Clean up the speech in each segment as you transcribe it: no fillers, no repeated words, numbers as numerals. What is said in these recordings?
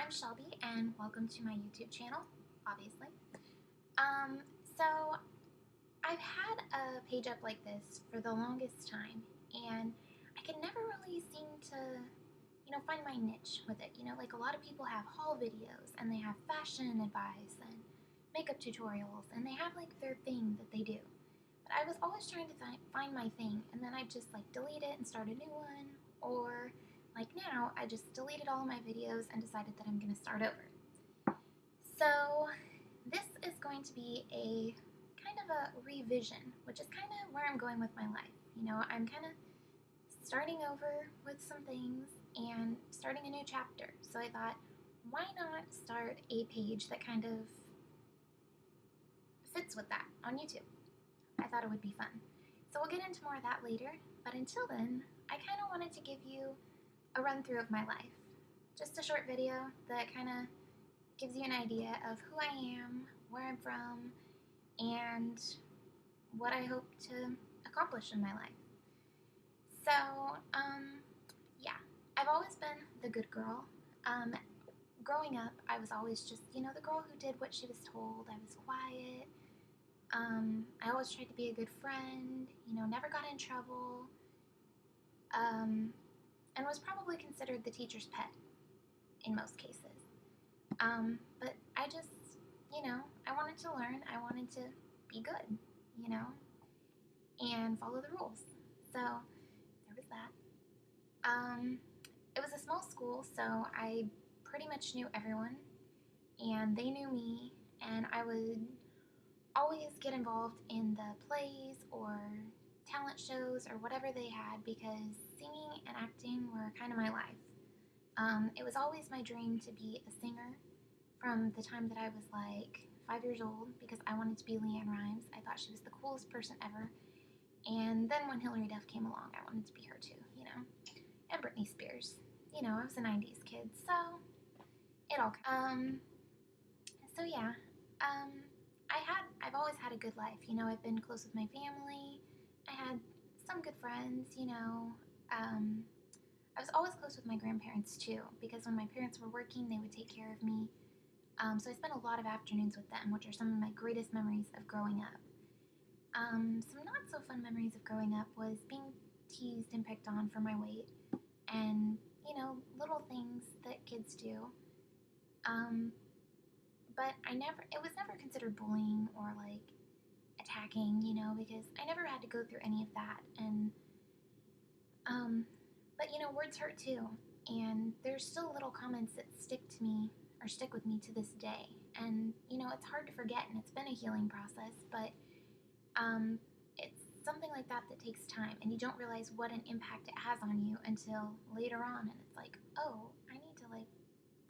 I'm Shelby, and welcome to my YouTube channel, obviously. So I've had a page up like this for the longest time, and I could never really seem to, find my niche with it. Like a lot of people have haul videos, and they have fashion advice and makeup tutorials, and they have like their thing that they do. But I was always trying to find my thing, and then I just like delete it and start a new one, or like now, I just deleted all of my videos and decided that I'm going to start over. So this is going to be a kind of a revision, which is kind of where I'm going with my life. I'm kind of starting over with some things and starting a new chapter. So I thought, why not start a page that kind of fits with that on YouTube? I thought it would be fun. So we'll get into more of that later, but until then, I kind of wanted to give you a run through of my life. Just a short video that kind of gives you an idea of who I am, where I'm from, and what I hope to accomplish in my life. So, yeah, I've always been the good girl. Growing up, I was always just, the girl who did what she was told. I was quiet. I always tried to be a good friend, never got in trouble. And was probably considered the teacher's pet in most cases. But I just, I wanted to learn. I wanted to be good, and follow the rules. So there was that. It was a small school, so I pretty much knew everyone, and they knew me, and I would always get involved in the plays or talent shows or whatever they had because singing and acting were kind of my life. It was always my dream to be a singer from the time that I was like 5 years old because I wanted to be LeAnn Rimes. I thought she was the coolest person ever. And then when Hilary Duff came along, I wanted to be her too, and Britney Spears. I was a 90s kid, so it all. So yeah, I've always had a good life. I've been close with my family. I had some good friends, I was always close with my grandparents too, because when my parents were working, they would take care of me. So I spent a lot of afternoons with them, which are some of my greatest memories of growing up. Some not so fun memories of growing up was being teased and picked on for my weight, and, little things that kids do. But it was never considered bullying or like attacking, because I never had to go through any of that. And, but words hurt too. And there's still little comments that stick with me to this day. And, it's hard to forget, and it's been a healing process, but, it's something like that that takes time, and you don't realize what an impact it has on you until later on. And it's like, oh, I need to like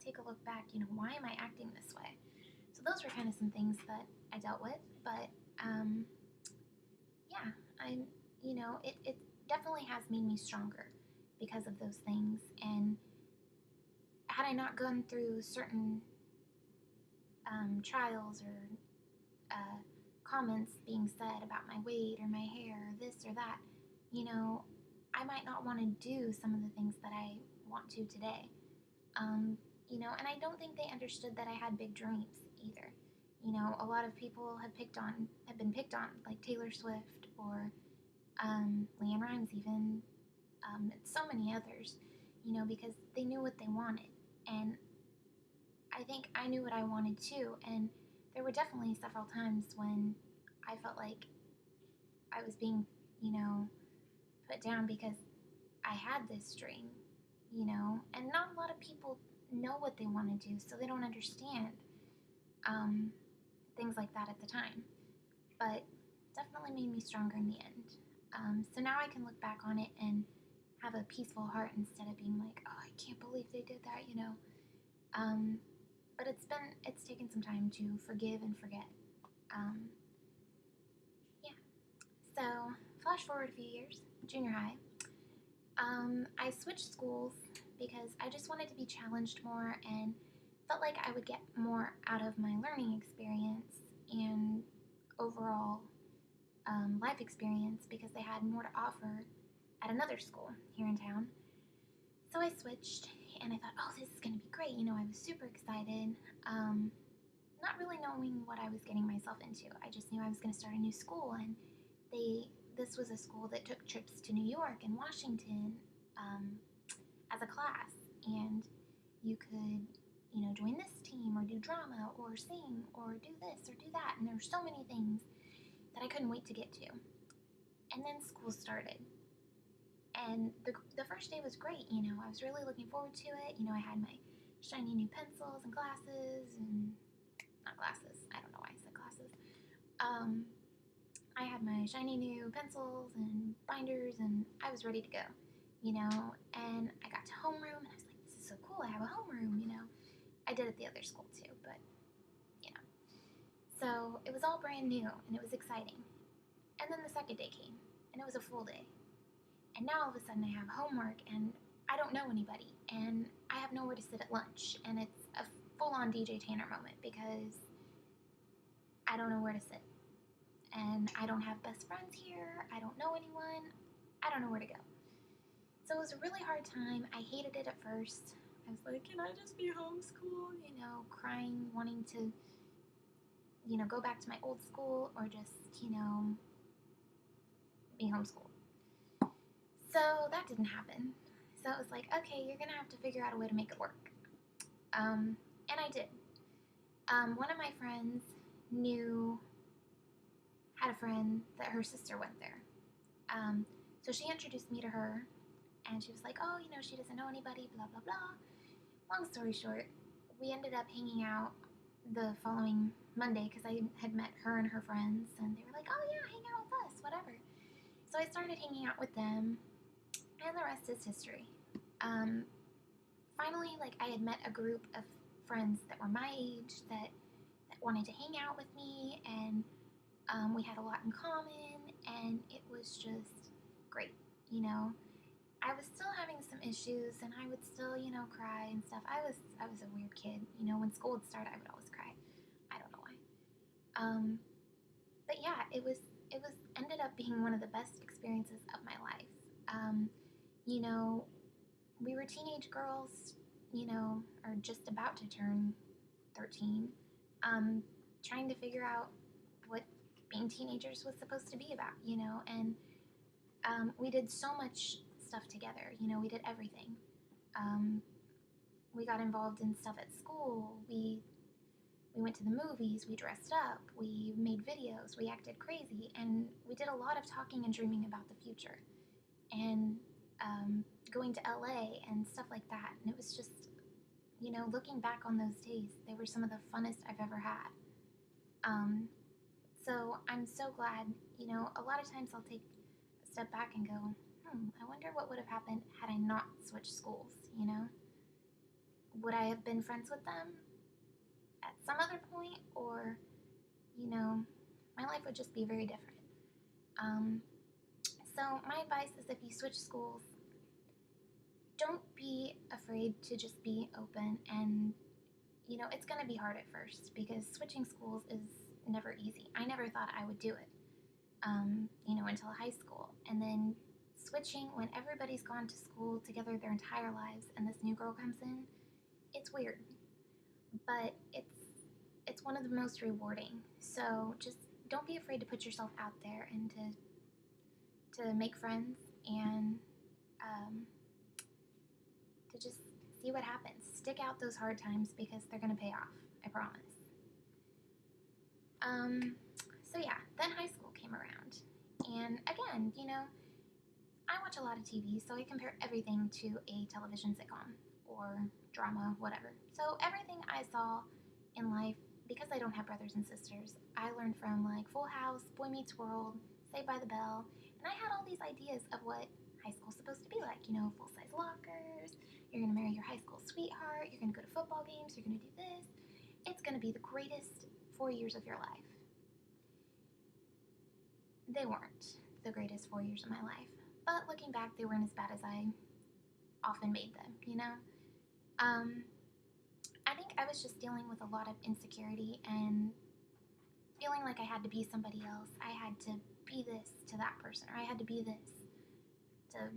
take a look back, why am I acting this way? So those were kind of some things that I dealt with, but, yeah, it definitely has made me stronger because of those things. And had I not gone through certain trials or comments being said about my weight or my hair or this or that, I might not want to do some of the things that I want to today. And I don't think they understood that I had big dreams either. A lot of people have been picked on, like Taylor Swift or LeAnn Rimes even, and so many others, because they knew what they wanted. And I think I knew what I wanted too, and there were definitely several times when I felt like I was being, put down because I had this dream, and not a lot of people know what they want to do, so they don't understand things like that at the time. But definitely made me stronger in the end. So now I can look back on it and have a peaceful heart instead of being like, oh, I can't believe they did that, But it's taken some time to forgive and forget. Yeah. So flash forward a few years, junior high. I switched schools because I just wanted to be challenged more and felt like I would get more out of my learning experience and overall life experience because they had more to offer at another school here in town. So I switched, and I thought, oh, this is going to be great. I was super excited. Not really knowing what I was getting myself into. I just knew I was going to start a new school, and this was a school that took trips to New York and Washington as a class, and you could join this team or do drama or sing or do this or do that, and there were so many things that I couldn't wait to get to. And then school started, and the first day was great. I was really looking forward to it. I had my shiny new pencils and glasses, and not glasses, I don't know why I said glasses. I had my shiny new pencils and binders, and I was ready to go, and I got to homeroom, and I was like, this is so cool, I have a homeroom, I did at the other school too, but, so it was all brand new, and it was exciting. And then the second day came, and it was a full day, and now all of a sudden I have homework, and I don't know anybody, and I have nowhere to sit at lunch, and it's a full-on DJ Tanner moment, because I don't know where to sit, and I don't have best friends here, I don't know anyone, I don't know where to go. So it was a really hard time. I hated it at first. I was like, can I just be homeschooled? Crying, wanting to, go back to my old school, or just, be homeschooled. So that didn't happen. So it was like, okay, you're going to have to figure out a way to make it work. And I did. One of my friends had a friend that her sister went there. So she introduced me to her, and she was like, oh, she doesn't know anybody, blah, blah, blah. Long story short, we ended up hanging out the following Monday, because I had met her and her friends, and they were like, oh yeah, hang out with us, whatever. So I started hanging out with them, and the rest is history. Finally, I had met a group of friends that were my age that wanted to hang out with me, and we had a lot in common, and it was just great, I was still having some issues, and I would still, cry and stuff. I was a weird kid, when school would start, I would always cry. I don't know why. But yeah, it ended up being one of the best experiences of my life. We were teenage girls, or just about to turn 13, trying to figure out what being teenagers was supposed to be about, and we did so much stuff together, we did everything. We got involved in stuff at school, we went to the movies, we dressed up, we made videos, we acted crazy, and we did a lot of talking and dreaming about the future, and going to LA and stuff like that, and it was just, looking back on those days, they were some of the funnest I've ever had. So I'm so glad, a lot of times I'll take a step back and go, I wonder what would have happened had I not switched schools, Would I have been friends with them at some other point, or, my life would just be very different. So my advice is, if you switch schools, don't be afraid to just be open, and, it's going to be hard at first, because switching schools is never easy. I never thought I would do it, until high school, and then switching when everybody's gone to school together their entire lives, and this new girl comes in, it's weird, but it's one of the most rewarding. So just don't be afraid to put yourself out there, and to make friends, and to just see what happens. Stick out those hard times, because they're going to pay off, I promise. So yeah, then high school came around, and again, I watch a lot of TV, so I compare everything to a television sitcom or drama, whatever. So everything I saw in life, because I don't have brothers and sisters, I learned from Full House, Boy Meets World, Saved by the Bell, and I had all these ideas of what high school's supposed to be like. Full-size lockers, you're going to marry your high school sweetheart, you're going to go to football games, you're going to do this. It's going to be the greatest 4 years of your life. They weren't the greatest 4 years of my life, but looking back, they weren't as bad as I often made them, I think I was just dealing with a lot of insecurity, and feeling like I had to be somebody else. I had to be this to that person, or I had to be this to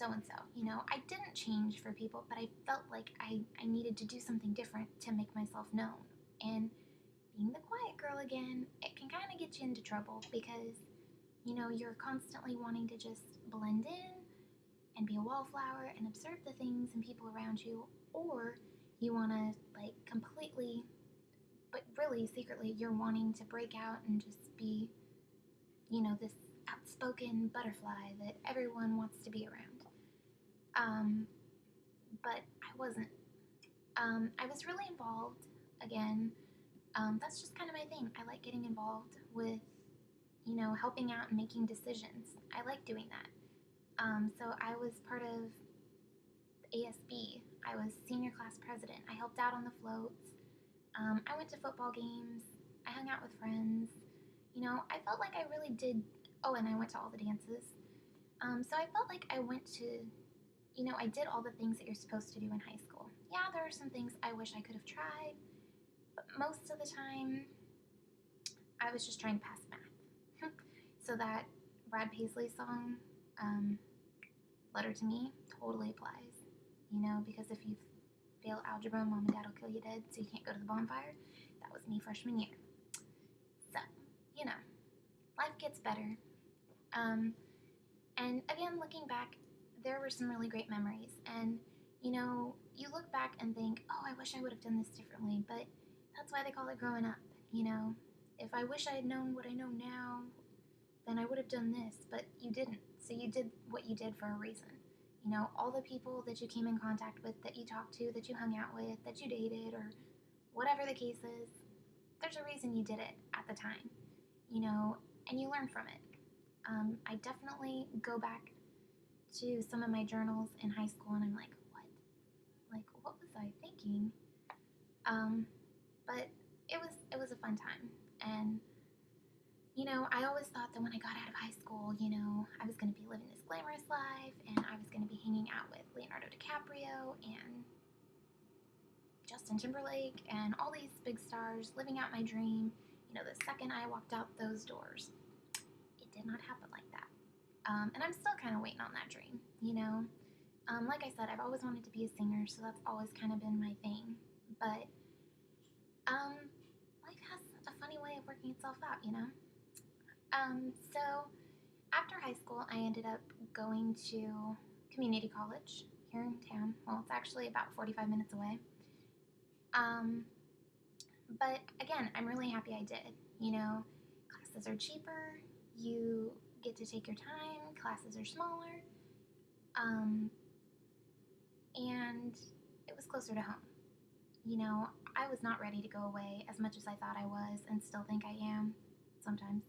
so and so. You know, I didn't change for people, but I felt like I needed to do something different to make myself known. And being the quiet girl again, it can kind of get you into trouble because, you know, you're constantly wanting to just blend in and be a wallflower and observe the things and people around you, or you want to like completely, but really secretly, you're wanting to break out and just be, you know, this outspoken butterfly that everyone wants to be around. But I wasn't. I was really involved again. That's just kind of my thing. I like getting involved with, you know, helping out and making decisions. I like doing that. So I was part of ASB. I was senior class president. I helped out on the floats. I went to football games. I hung out with friends. You know, I felt like I really did. Oh, and I went to all the dances. So I felt like I went to, you know, I did all the things that you're supposed to do in high school. Yeah, there are some things I wish I could have tried, but most of the time, I was just trying to pass math. So that Brad Paisley song, Letter to Me, totally applies. You know, because if you fail algebra, mom and dad will kill you dead, so you can't go to the bonfire. That was me freshman year. So, you know, life gets better. And again, looking back, there were some really great memories. And, you know, you look back and think, oh, I wish I would have done this differently. But that's why they call it growing up. You know, if I wish I had known what I know now, then I would have done this. But you didn't. So you did what you did for a reason. You know, all the people that you came in contact with, that you talked to, that you hung out with, that you dated, or whatever the case is, there's a reason you did it at the time. You know, and you learn from it. I definitely go back to some of my journals in high school and I'm like, what? Like, what was I thinking? But it was a fun time. And, you know, I always thought that when I got out of high school, you know, I was going to be living this glamorous life and I was going to be hanging out with Leonardo DiCaprio and Justin Timberlake and all these big stars, living out my dream. You know, the second I walked out those doors, it did not happen like that. And I'm still kind of waiting on that dream, you know. Like I said, I've always wanted to be a singer, so that's always kind of been my thing. But life has a funny way of working itself out, you know. So after high school, I ended up going to community college here in town. Well, it's actually about 45 minutes away. But again, I'm really happy I did. You know, classes are cheaper. You get to take your time. Classes are smaller. And it was closer to home. You know, I was not ready to go away as much as I thought I was and still think I am sometimes.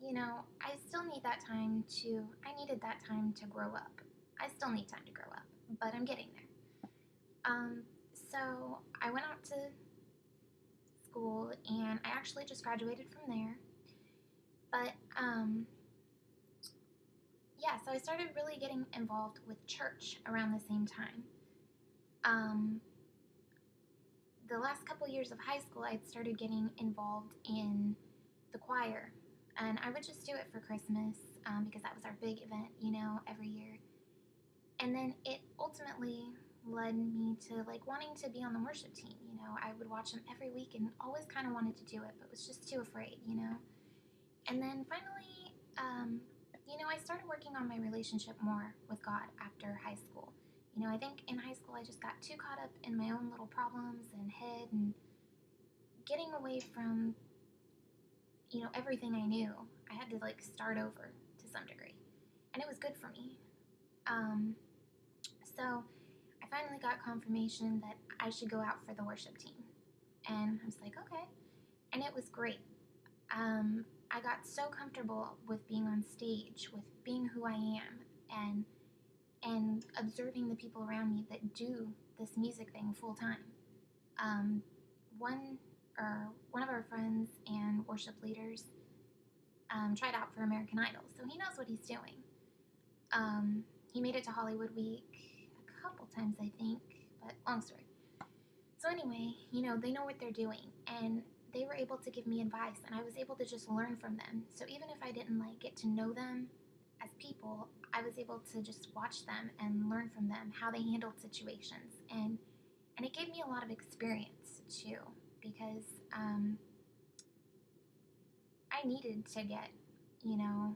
You know, I still need that time I needed that time to grow up. I still need time to grow up, but I'm getting there. So I went out to school and I actually just graduated from there. But, yeah, so I started really getting involved with church around the same time. The last couple years of high school, I'd started getting involved in the choir. And I would just do it for Christmas because that was our big event, you know, every year. And then it ultimately led me to like wanting to be on the worship team. You know, I would watch them every week and always kind of wanted to do it, but was just too afraid, you know. And then finally, you know, I started working on my relationship more with God after high school. You know, I think in high school I just got too caught up in my own little problems and head and getting away from, you know, everything I knew. I had to like start over to some degree. And it was good for me. So I finally got confirmation that I should go out for the worship team. And I was like, okay. And it was great. I got so comfortable with being on stage, with being who I am, and observing the people around me that do this music thing full time. One of our friends and worship leaders tried out for American Idol, so he knows what he's doing. He made it to Hollywood Week a couple times, I think, but long story. So anyway, you know, they know what they're doing, and they were able to give me advice, and I was able to just learn from them. So even if I didn't like get to know them as people, I was able to just watch them and learn from them how they handled situations, and it gave me a lot of experience too, because I needed to get, you know,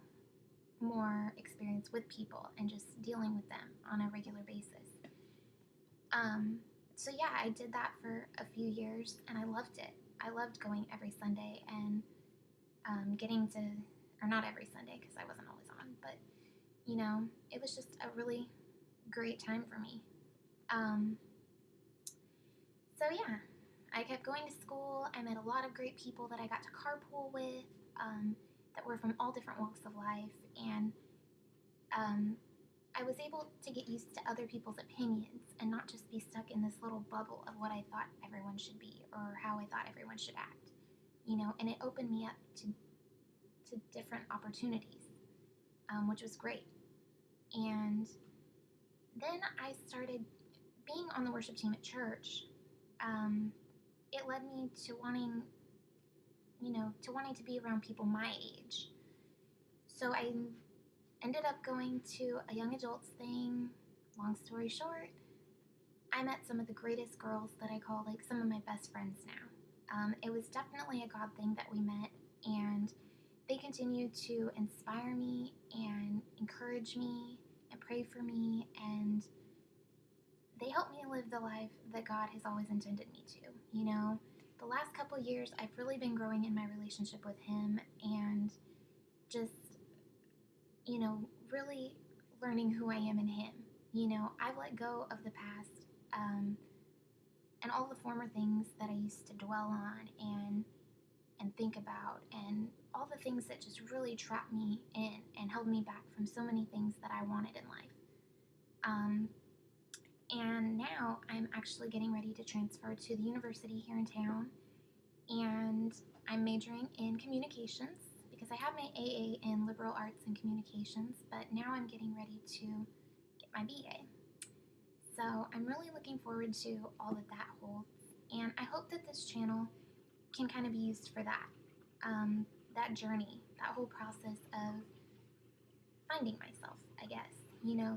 more experience with people and just dealing with them on a regular basis. So yeah, I did that for a few years and I loved it. I loved going every Sunday and getting to, or not every Sunday because I wasn't always on, but you know, it was just a really great time for me. Um, so yeah, I kept going to school. I met a lot of great people that I got to carpool with, that were from all different walks of life, and um, I was able to get used to other people's opinions and not just be stuck in this little bubble of what I thought everyone should be or how I thought everyone should act, you know, and it opened me up to different opportunities, which was great. And then I started being on the worship team at church. It led me to wanting, to be around people my age. So I ended up going to a young adults thing. Long story short, I met some of the greatest girls that I call like some of my best friends now. It was definitely a God thing that we met, and they continue to inspire me and encourage me and pray for me, and they help me live the life that God has always intended me to. You know, the last couple years, I've really been growing in my relationship with Him and just, really learning who I am in Him. You know, I've let go of the past, and all the former things that I used to dwell on and think about, and all the things that just really trapped me in and held me back from so many things that I wanted in life. And now I'm actually getting ready to transfer to the university here in town, and I'm majoring in communications because I have my AA in liberal arts and communications, but now I'm getting ready to get my BA. So I'm really looking forward to all that holds, and I hope that this channel can kind of be used for that, that journey, that whole process of finding myself, I guess,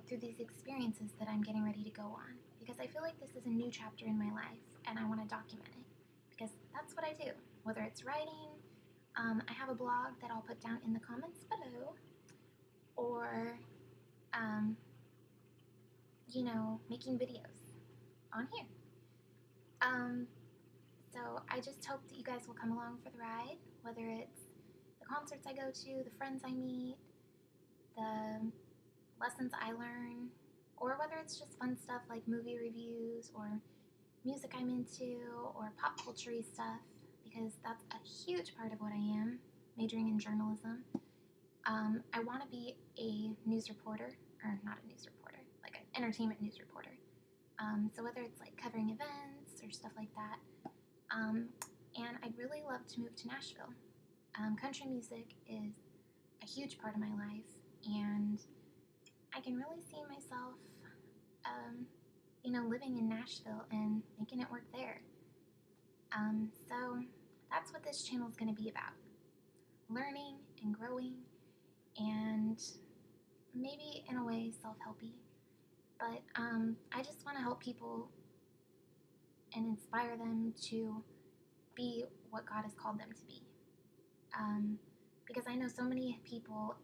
through these experiences that I'm getting ready to go on, because I feel like this is a new chapter in my life, and I want to document it, because that's what I do, whether it's writing, I have a blog that I'll put down in the comments below, or, making videos on here. So I just hope that you guys will come along for the ride, whether it's the concerts I go to, the friends I meet, the lessons I learn, or whether it's just fun stuff like movie reviews or music I'm into or pop culture stuff, because that's a huge part of what I am, majoring in journalism. I want to be a news reporter, or not a news reporter, like an entertainment news reporter. So whether it's like covering events or stuff like that. And I'd really love to move to Nashville. Country music is a huge part of my life, and I can really see myself, living in Nashville and making it work there. So that's what this channel is going to be about. Learning and growing, and maybe in a way self-helpy. But I just want to help people and inspire them to be what God has called them to be. Because I know so many people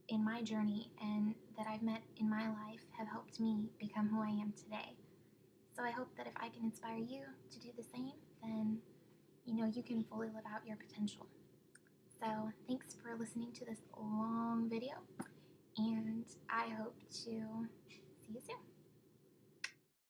in my journey and that I've met in my life have helped me become who I am today. So I hope that if I can inspire you to do the same, then you can fully live out your potential. So thanks for listening to this long video, and I hope to see you soon.